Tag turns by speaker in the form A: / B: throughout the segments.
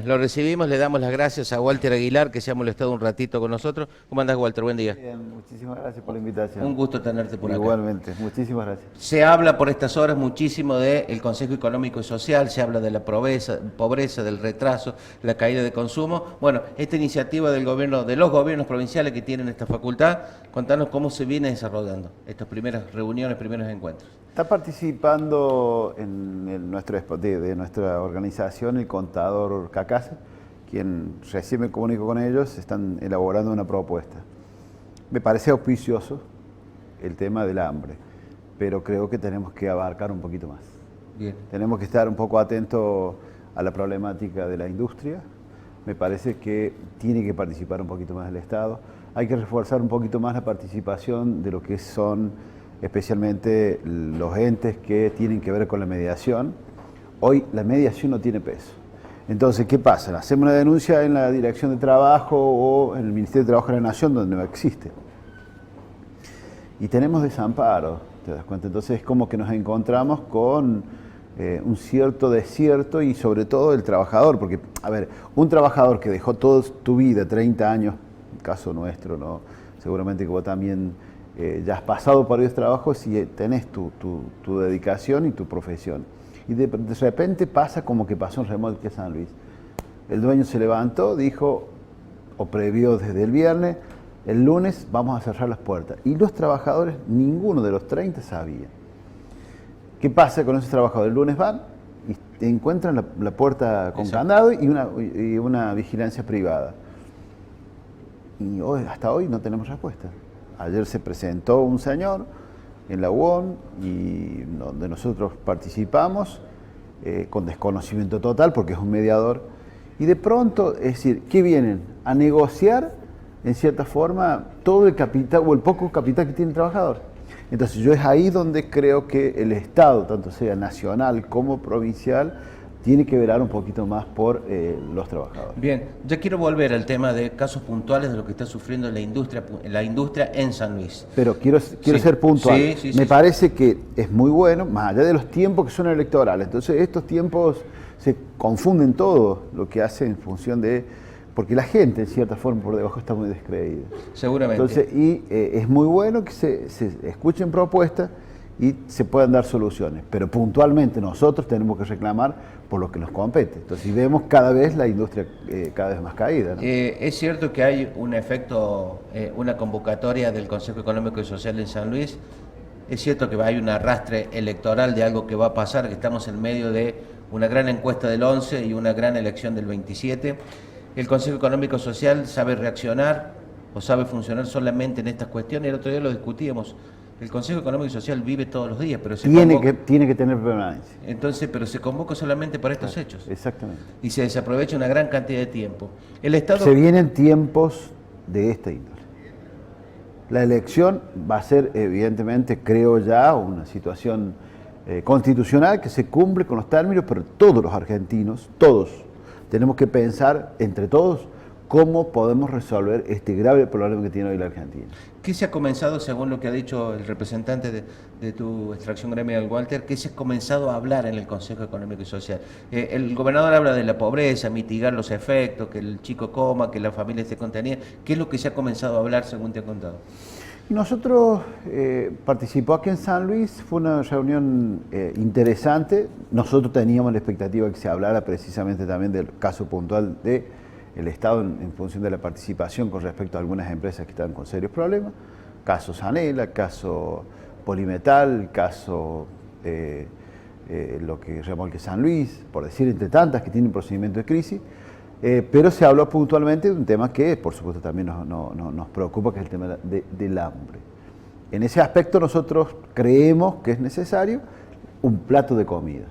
A: Lo recibimos, le damos las gracias a Walter Aguilar, que se ha molestado un ratito con nosotros. ¿Cómo andás, Walter? Buen día.
B: Bien, muchísimas gracias por la invitación.
A: Un gusto tenerte por acá.
B: Igualmente, muchísimas gracias.
A: Se habla por estas horas muchísimo del Consejo Económico y Social, se habla de la pobreza, del retraso, la caída de consumo. Bueno, esta iniciativa del gobierno, de los gobiernos provinciales que tienen esta facultad, contanos cómo se viene desarrollando estas primeras reuniones, primeros encuentros.
B: Está participando en de nuestra organización el contador Cacase, quien recién me comunico con ellos, están elaborando una propuesta. Me parece auspicioso el tema del hambre, pero creo que tenemos que abarcar un poquito más.
A: Bien.
B: Tenemos que estar un poco atentos a la problemática de la industria. Me parece que tiene que participar un poquito más el Estado. Hay que reforzar un poquito más la participación de lo que son especialmente los entes que tienen que ver con la mediación. Hoy la mediación no tiene peso. Entonces, ¿qué pasa? Hacemos una denuncia en la Dirección de Trabajo o en el Ministerio de Trabajo de la Nación, donde no existe. Y tenemos desamparo, ¿te das cuenta? Entonces es como que nos encontramos con un cierto desierto y sobre todo el trabajador, porque, a ver, un trabajador que dejó toda tu vida, 30 años, en el caso nuestro, ¿no? Seguramente que vos también ya has pasado por esos trabajos y tenés tu dedicación y tu profesión. Y de repente pasa como que pasó en Remolque San Luis. El dueño se levantó, dijo, o previó desde el viernes, el lunes vamos a cerrar las puertas. Y los trabajadores, ninguno de los 30 sabía. ¿Qué pasa con esos trabajadores? El lunes van y encuentran la puerta con candado y una vigilancia privada. Y hasta hoy no tenemos respuesta. Ayer se presentó un señor en la UON y donde nosotros participamos con desconocimiento total porque es un mediador. Y de pronto, es decir, ¿qué vienen? A negociar, en cierta forma, todo el capital o el poco capital que tiene el trabajador. Entonces yo es ahí donde creo que el Estado, tanto sea nacional como provincial, tiene que velar un poquito más por los trabajadores.
A: Bien, ya quiero volver al tema de casos puntuales de lo que está sufriendo la industria en San Luis.
B: Pero quiero ser puntual. Me parece que es muy bueno, más allá de los tiempos que son electorales. Entonces estos tiempos se confunden todo lo que hace en función de... Porque la gente, en cierta forma, por debajo está muy descreída.
A: Seguramente.
B: Entonces, es muy bueno que se escuchen propuestas y se puedan dar soluciones, pero puntualmente nosotros tenemos que reclamar por lo que nos compete. Entonces, si vemos cada vez la industria cada vez más caída, ¿no?
A: Es cierto que hay un efecto, una convocatoria del Consejo Económico y Social en San Luis. Es cierto que hay un arrastre electoral de algo que va a pasar, que estamos en medio de una gran encuesta del 11 y una gran elección del 27. ¿El Consejo Económico y Social sabe reaccionar o sabe funcionar solamente en estas cuestiones? El otro día lo discutíamos. El Consejo Económico y Social vive todos los días, pero
B: tiene que tener permanencia.
A: Entonces, pero se convoca solamente para estos hechos.
B: Exactamente.
A: Y se desaprovecha una gran cantidad de tiempo. El Estado...
B: Se vienen tiempos de esta índole. La elección va a ser, evidentemente, creo ya, una situación constitucional que se cumple con los términos, pero todos los argentinos, todos, tenemos que pensar entre todos cómo podemos resolver este grave problema que tiene hoy la Argentina.
A: ¿Qué se ha comenzado, según lo que ha dicho el representante de tu extracción gremial, Walter, qué se ha comenzado a hablar en el Consejo Económico y Social? El gobernador habla de la pobreza, mitigar los efectos, que el chico coma, que la familia esté contenida. ¿Qué es lo que se ha comenzado a hablar, según te ha contado?
B: Nosotros participó aquí en San Luis, fue una reunión interesante. Nosotros teníamos la expectativa de que se hablara precisamente también del caso puntual de el Estado en función de la participación con respecto a algunas empresas que están con serios problemas, caso Sanela, caso Polimetal, caso lo que Remolque San Luis, por decir entre tantas que tienen procedimiento de crisis, pero se habló puntualmente de un tema que por supuesto también nos preocupa, que es el tema del hambre. En ese aspecto nosotros creemos que es necesario un plato de comida.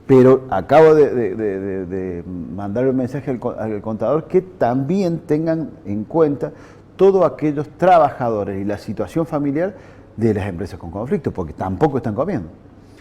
B: Pero acabo de mandar un mensaje al contador que también tengan en cuenta todos aquellos trabajadores y la situación familiar de las empresas con conflicto, porque tampoco están comiendo.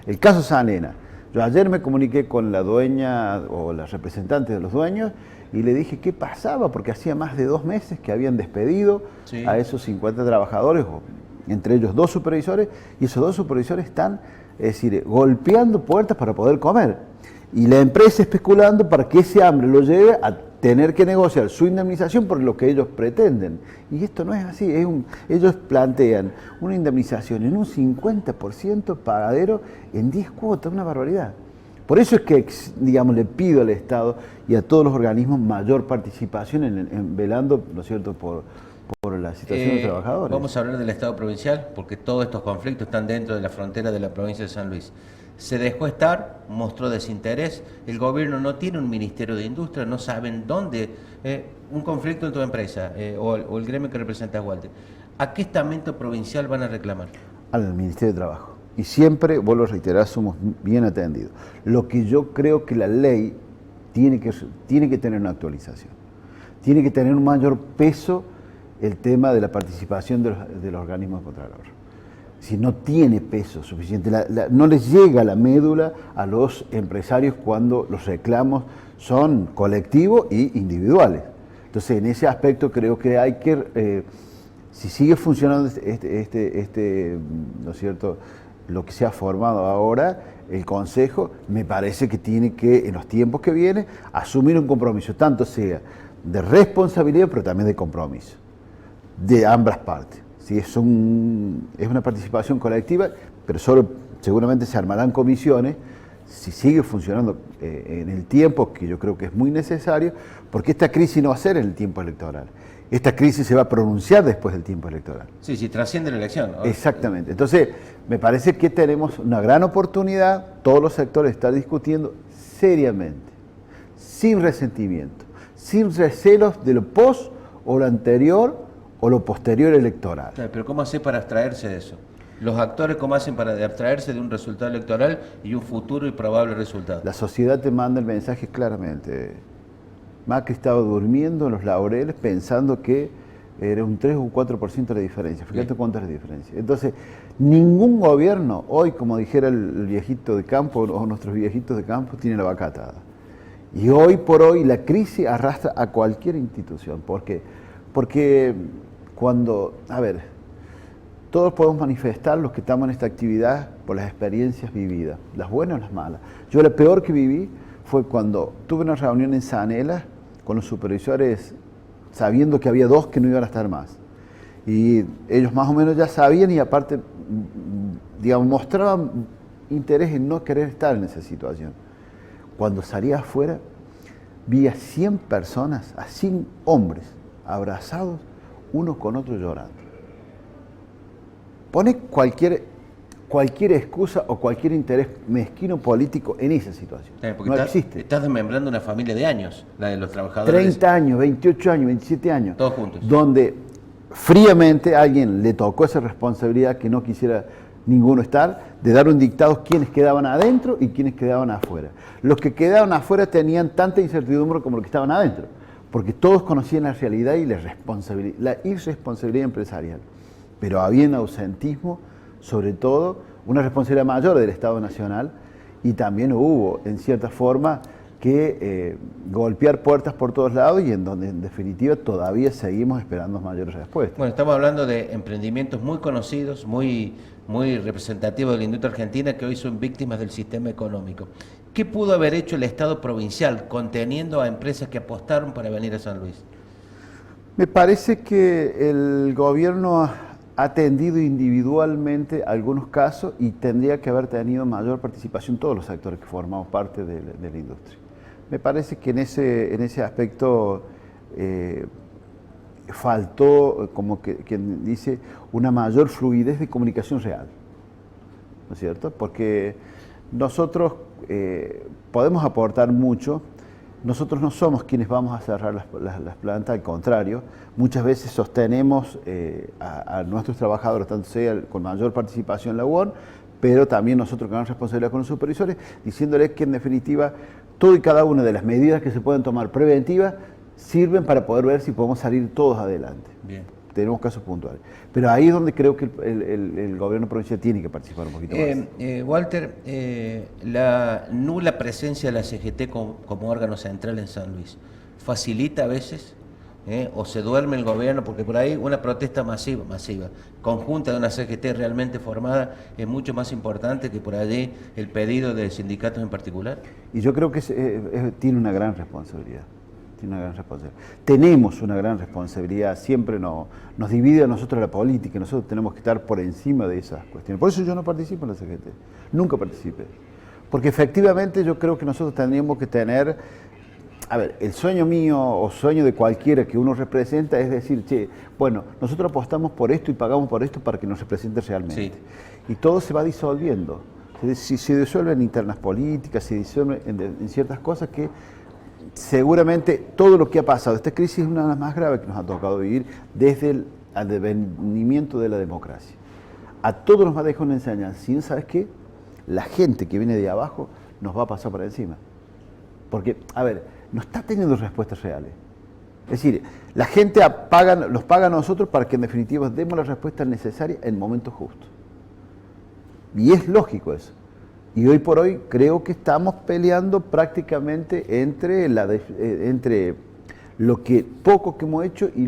B: El caso Sanena. Yo ayer me comuniqué con la dueña o la representante de los dueños y le dije qué pasaba, porque hacía más de 2 meses que habían despedido a esos 50 trabajadores, entre ellos 2 supervisores, y esos 2 supervisores están, es decir, golpeando puertas para poder comer. y la empresa especulando para que ese hambre lo lleve a tener que negociar su indemnización por lo que ellos pretenden. Y esto no es así, ellos plantean una indemnización en un 50% pagadero en 10 cuotas, una barbaridad. Por eso es que, digamos, le pido al Estado y a todos los organismos mayor participación en velando, ¿no es cierto?, por la situación de los trabajadores.
A: Vamos a hablar del Estado provincial, porque todos estos conflictos están dentro de la frontera de la provincia de San Luis. Se dejó estar, mostró desinterés, el gobierno no tiene un ministerio de industria, no saben dónde, un conflicto en tu empresa o el gremio que representa a Walter. ¿A qué estamento provincial van a reclamar?
B: Al Ministerio de Trabajo. Y siempre, vuelvo a reiterar, somos bien atendidos. Lo que yo creo que la ley tiene que tener una actualización. Tiene que tener un mayor peso el tema de la participación de los organismos de Contralor. Si no tiene peso suficiente, no les llega la médula a los empresarios cuando los reclamos son colectivos y individuales. Entonces, en ese aspecto creo que hay que, si sigue funcionando ¿no es cierto?, lo que se ha formado ahora, el Consejo, me parece que tiene que, en los tiempos que vienen, asumir un compromiso, tanto sea de responsabilidad, pero también de compromiso, de ambas partes. ¿Sí? Es una participación colectiva, pero seguramente se armarán comisiones, si sigue funcionando en el tiempo, que yo creo que es muy necesario, porque esta crisis no va a ser en el tiempo electoral. Esta crisis se va a pronunciar después del tiempo electoral.
A: Sí, sí, trasciende la elección, ¿no?
B: Exactamente. Entonces, me parece que tenemos una gran oportunidad, todos los sectores están discutiendo seriamente, sin resentimiento, sin recelos de lo post o lo anterior o lo posterior electoral.
A: Pero ¿cómo hace para abstraerse de eso? Los actores, ¿cómo hacen para abstraerse de un resultado electoral y un futuro y probable resultado?
B: La sociedad te manda el mensaje claramente. Macri estaba durmiendo en los laureles pensando que era un 3 o un 4% la diferencia. Fíjate cuánto es la diferencia. Entonces, ningún gobierno, hoy, como dijera el viejito de campo o nuestros viejitos de campo, tiene la vaca atada. Y hoy por hoy la crisis arrastra a cualquier institución. ¿Por qué? Porque cuando, todos podemos manifestar los que estamos en esta actividad por las experiencias vividas, las buenas o las malas. Yo la peor que viví fue cuando tuve una reunión en Sanela con los supervisores, sabiendo que había 2 que no iban a estar más. Y ellos más o menos ya sabían y aparte, digamos, mostraban interés en no querer estar en esa situación. Cuando salí afuera, vi a 100 personas, a 100 hombres, abrazados, unos con otros llorando. Pone cualquier excusa o cualquier interés mezquino político en esa situación. No existe.
A: Estás desmembrando una familia de años, la de los trabajadores.
B: 30 años, 28 años, 27 años.
A: Todos juntos.
B: Donde fríamente a alguien le tocó esa responsabilidad que no quisiera ninguno estar, de dar un dictado quiénes quedaban adentro y quiénes quedaban afuera. Los que quedaban afuera tenían tanta incertidumbre como los que estaban adentro, porque todos conocían la realidad y la irresponsabilidad empresarial. Pero había un ausentismo, sobre todo una responsabilidad mayor del Estado Nacional, y también hubo, en cierta forma, que golpear puertas por todos lados y en donde, en definitiva, todavía seguimos esperando mayores respuestas.
A: Bueno, estamos hablando de emprendimientos muy conocidos, muy representativos de la industria argentina, que hoy son víctimas del sistema económico. ¿Qué pudo haber hecho el Estado provincial conteniendo a empresas que apostaron para venir a San Luis?
B: Me parece que el gobierno ha atendido individualmente algunos casos y tendría que haber tenido mayor participación todos los actores que formamos parte de la industria. Me parece que en ese aspecto faltó, como quien dice, una mayor fluidez de comunicación real, ¿no es cierto? Porque nosotros podemos aportar mucho. Nosotros no somos quienes vamos a cerrar las plantas, al contrario, muchas veces sostenemos a nuestros trabajadores, tanto sea con mayor participación en la UON, pero también nosotros con la responsabilidad con los supervisores, diciéndoles que en definitiva todo y cada una de las medidas que se pueden tomar preventivas sirven para poder ver si podemos salir todos adelante. Bien. Tenemos casos puntuales. Pero ahí es donde creo que el gobierno provincial tiene que participar un poquito más.
A: Walter, la nula presencia de la CGT como órgano central en San Luis, ¿facilita a veces o se duerme el gobierno, porque por ahí una protesta masiva, conjunta de una CGT realmente formada es mucho más importante que por allí el pedido de sindicatos en particular.
B: Y yo creo que tiene una gran responsabilidad. Tiene una gran responsabilidad. Tenemos una gran responsabilidad, siempre nos divide a nosotros la política, nosotros tenemos que estar por encima de esas cuestiones. Por eso yo no participo en la CGT, nunca participé. Porque efectivamente yo creo que nosotros tendríamos que tener, a ver, el sueño mío o sueño de cualquiera que uno representa es decir, che, bueno, nosotros apostamos por esto y pagamos por esto para que nos represente realmente. Sí. Y todo se va disolviendo. Se disuelven internas políticas, se disuelven en ciertas cosas que seguramente todo lo que ha pasado, esta crisis es una de las más graves que nos ha tocado vivir desde el advenimiento de la democracia. A todos nos va a dejar una enseñanza, si no sabes qué, la gente que viene de abajo nos va a pasar por encima. Porque, a ver, no está teniendo respuestas reales. Es decir, la gente los paga a nosotros para que en definitiva demos la respuesta necesaria en momentos justos. Y es lógico eso. Y hoy por hoy creo que estamos peleando prácticamente entre lo que poco que hemos hecho y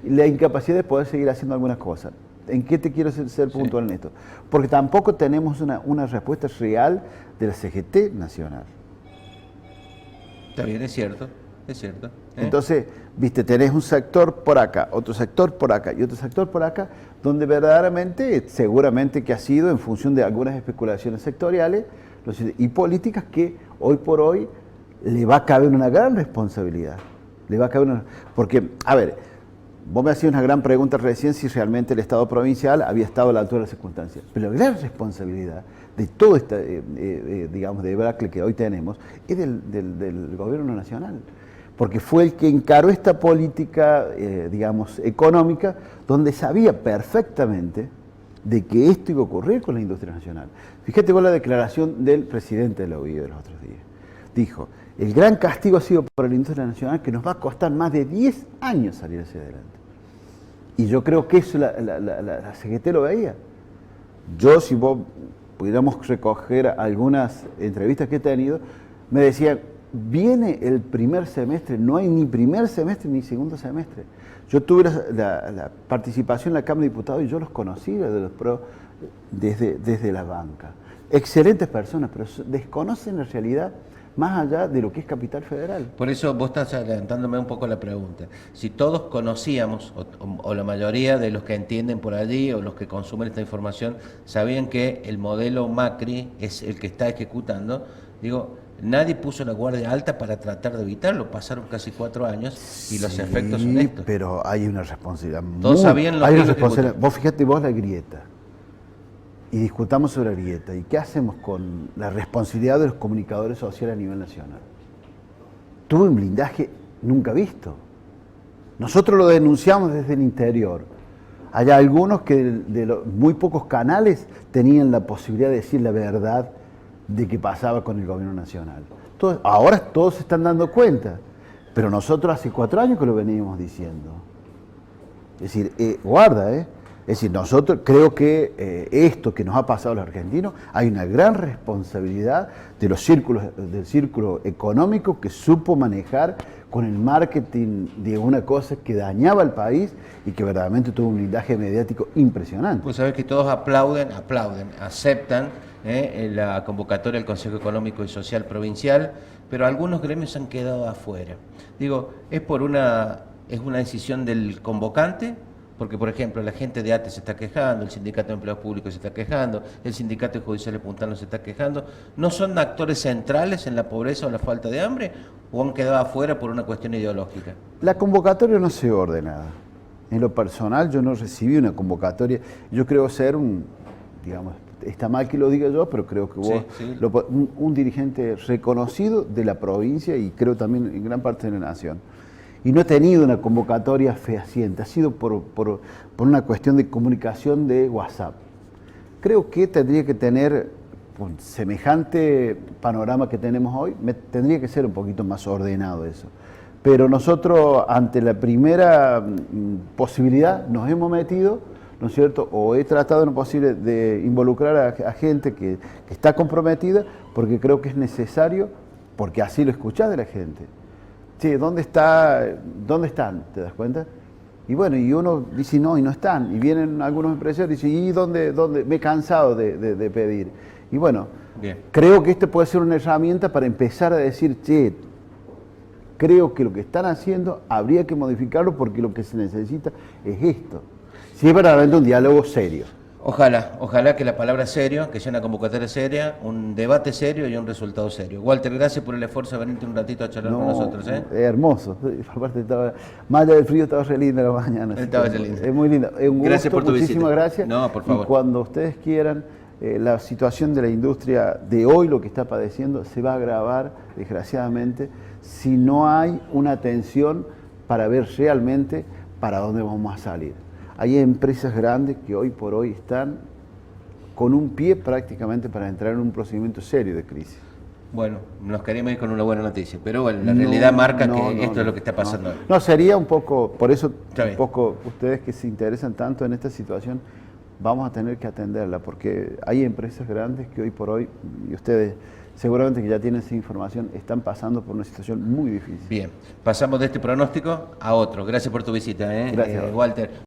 B: la incapacidad de poder seguir haciendo algunas cosas. ¿En qué te quiero ser puntual en esto? Porque tampoco tenemos una respuesta real de la CGT nacional.
A: Está bien, es cierto, es cierto.
B: Entonces, viste, tenés un sector por acá, otro sector por acá y otro sector por acá, donde verdaderamente, seguramente que ha sido en función de algunas especulaciones sectoriales y políticas que hoy por hoy le va a caber una gran responsabilidad. Porque, a ver, vos me hacías una gran pregunta recién si realmente el Estado provincial había estado a la altura de las circunstancias. Pero la gran responsabilidad de todo este, digamos, debacle que hoy tenemos es del gobierno nacional. Porque fue el que encaró esta política, digamos, económica, donde sabía perfectamente de que esto iba a ocurrir con la industria nacional. Fíjate con la declaración del presidente de la OIE de los otros días. Dijo, el gran castigo ha sido para la industria nacional que nos va a costar más de 10 años salir hacia adelante. Y yo creo que eso la CGT lo veía. Yo, si vos pudiéramos recoger algunas entrevistas que he tenido, me decían, viene el primer semestre, no hay ni primer semestre ni segundo semestre. Yo tuve la participación en la Cámara de Diputados y yo los conocí desde la banca. Excelentes personas, pero desconocen la realidad más allá de lo que es Capital Federal.
A: Por eso vos estás adelantándome un poco la pregunta. Si todos conocíamos, o la mayoría de los que entienden por allí, o los que consumen esta información, sabían que el modelo Macri es el que está ejecutando, digo, nadie puso la guardia alta para tratar de evitarlo. Pasaron casi 4 años y los efectos son estos.
B: Pero hay una responsabilidad.
A: Todos sabían lo que
B: vos fíjate vos la grieta. Y discutamos sobre la grieta. ¿Y qué hacemos con la responsabilidad de los comunicadores sociales a nivel nacional? Tuvo un blindaje nunca visto. Nosotros lo denunciamos desde el interior. Hay algunos que de los muy pocos canales tenían la posibilidad de decir la verdad de qué pasaba con el gobierno nacional. Ahora todos se están dando cuenta, pero nosotros hace 4 años que lo veníamos diciendo. Es decir, Es decir, nosotros creo que esto que nos ha pasado a los argentinos, hay una gran responsabilidad del círculo económico que supo manejar con el marketing de una cosa que dañaba al país y que verdaderamente tuvo un blindaje mediático impresionante.
A: Pues sabes que todos aplauden, aceptan la convocatoria del Consejo Económico y Social Provincial, pero algunos gremios han quedado afuera. Digo, es una decisión del convocante. Porque, por ejemplo, la gente de ATE se está quejando, el Sindicato de Empleados Públicos se está quejando, el Sindicato de Judiciales Puntanos se está quejando. ¿No son actores centrales en la pobreza o la falta de hambre? ¿O han quedado afuera por una cuestión ideológica?
B: La convocatoria no se ordenada. En lo personal, yo no recibí una convocatoria. Yo creo ser digamos, está mal que lo diga yo, pero creo que vos, un dirigente reconocido de la provincia y creo también en gran parte de la nación. Y no he tenido una convocatoria fehaciente, ha sido por una cuestión de comunicación de WhatsApp. Creo que tendría que tener, con semejante panorama que tenemos hoy, tendría que ser un poquito más ordenado eso. Pero nosotros, ante la primera posibilidad, nos hemos metido, ¿no es cierto? O he tratado en lo posible de involucrar a gente que está comprometida, porque creo que es necesario, porque así lo escuchás de la gente. che, ¿dónde están? ¿Te das cuenta? Y bueno, y uno dice no, y no están. Y vienen algunos empresarios y dicen, ¿y dónde? Me he cansado de pedir. Y bueno,
A: Bien.
B: creo que esto puede ser una herramienta para empezar a decir, che, creo que lo que están haciendo habría que modificarlo porque lo que se necesita es esto. Si es verdaderamente un diálogo serio.
A: Ojalá que la palabra serio, que sea una convocatoria seria, un debate serio y un resultado serio. Walter, gracias por el esfuerzo de venirte un ratito a charlar con nosotros.
B: Es hermoso. Aparte más allá del frío estaba re linda la mañana.
A: Estaba re linda.
B: Es muy linda. Es un
A: Gracias
B: gusto,
A: por tu
B: muchísimas
A: visita.
B: gracias.
A: No, por favor.
B: Y cuando ustedes quieran, la situación de la industria de hoy, lo que está padeciendo, se va a agravar, desgraciadamente, si no hay una atención para ver realmente para dónde vamos a salir. Hay empresas grandes que hoy por hoy están con un pie prácticamente para entrar en un procedimiento serio de crisis.
A: Bueno, nos queríamos ir con una buena noticia, pero bueno, la realidad marca que esto es lo que está pasando hoy.
B: No, sería un poco, por eso
A: Está bien.
B: un poco ustedes que se interesan tanto en esta situación, vamos a tener que atenderla, porque hay empresas grandes que hoy por hoy, y ustedes seguramente que ya tienen esa información, están pasando por una situación muy difícil.
A: Bien, pasamos de este pronóstico a otro. Gracias por tu visita,
B: Gracias.
A: Walter.